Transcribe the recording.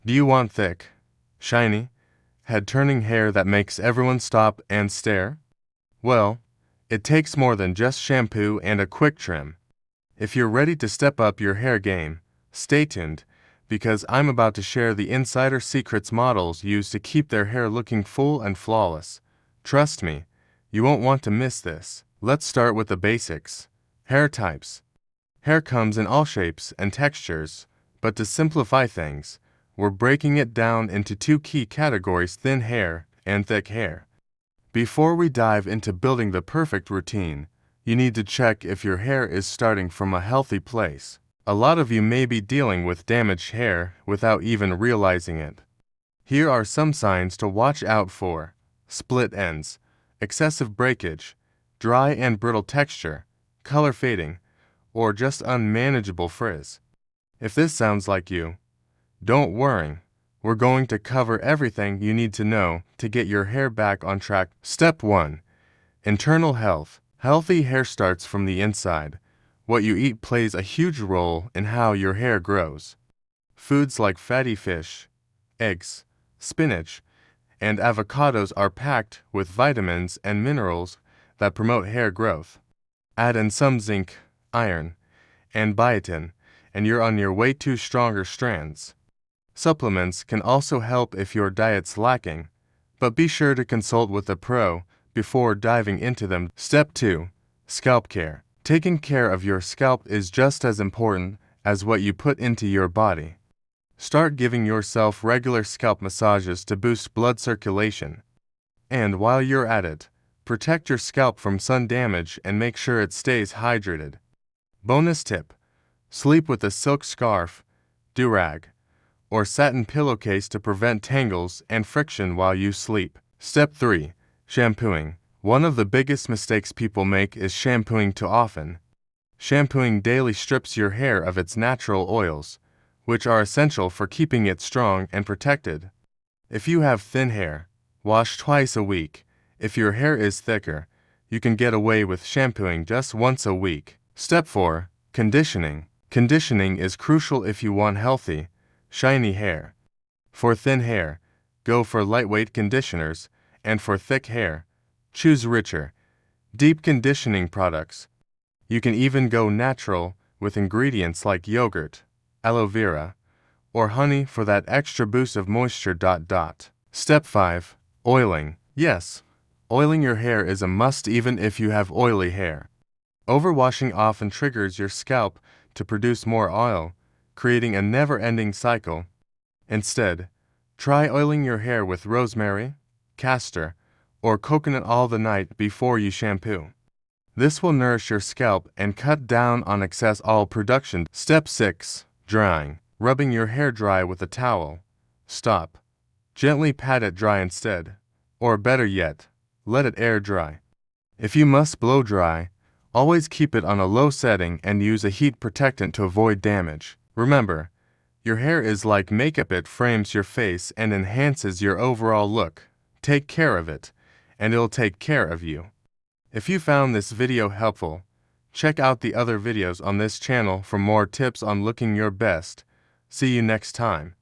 Do you want thick, shiny, head-turning hair that makes everyone stop and stare? Well, it takes more than just shampoo and a quick trim. If you're ready to step up your hair game, stay tuned, because I'm about to share the insider secrets models use to keep their hair looking full and flawless. Trust me, you won't want to miss this. Let's start with the basics. Hair types. Hair comes in all shapes and textures, but to simplify things, we're breaking it down into two key categories: thin hair and thick hair. Before we dive into building the perfect routine, you need to check if your hair is starting from a healthy place. A lot of you may be dealing with damaged hair without even realizing it. Here are some signs to watch out for: split ends, excessive breakage, dry and brittle texture, color fading, or just unmanageable frizz. If this sounds like you, don't worry. We're going to cover everything you need to know to get your hair back on track. Step 1. Internal health. Healthy hair starts from the inside. What you eat plays a huge role in how your hair grows. Foods like fatty fish, eggs, spinach, and avocados are packed with vitamins and minerals that promote hair growth. Add in some zinc, iron, and biotin, and you're on your way to stronger strands. Supplements can also help if your diet's lacking, but be sure to consult with a pro before diving into them. Step 2. Scalp care. Taking care of your scalp is just as important as what you put into your body. Start giving yourself regular scalp massages to boost blood circulation. And while you're at it, protect your scalp from sun damage and make sure it stays hydrated. Bonus tip: sleep with a silk scarf, do-rag, or satin pillowcase to prevent tangles and friction while you sleep. Step 3. Shampooing. One of the biggest mistakes people make is shampooing too often. Shampooing daily strips your hair of its natural oils, which are essential for keeping it strong and protected. If you have thin hair, wash twice a week. If your hair is thicker, you can get away with shampooing just once a week. Step 4. Conditioning. Conditioning is crucial if you want healthy, shiny hair. For thin hair, go for lightweight conditioners, and for thick hair, choose richer, deep conditioning products. You can even go natural with ingredients like yogurt, aloe vera, or honey for that extra boost of moisture. Step 5. Oiling. Yes, oiling your hair is a must even if you have oily hair. Overwashing often triggers your scalp to produce more oil, creating a never-ending cycle. Instead, try oiling your hair with rosemary, castor, or coconut oil the night before you shampoo. This will nourish your scalp and cut down on excess oil production. Step 6. Drying. Rubbing your hair dry with a towel. Stop. Gently pat it dry instead. Or better yet, let it air dry. If you must blow dry, always keep it on a low setting and use a heat protectant to avoid damage. Remember, your hair is like makeup. It frames your face and enhances your overall look. Take care of it, and it'll take care of you. If you found this video helpful, check out the other videos on this channel for more tips on looking your best. See you next time.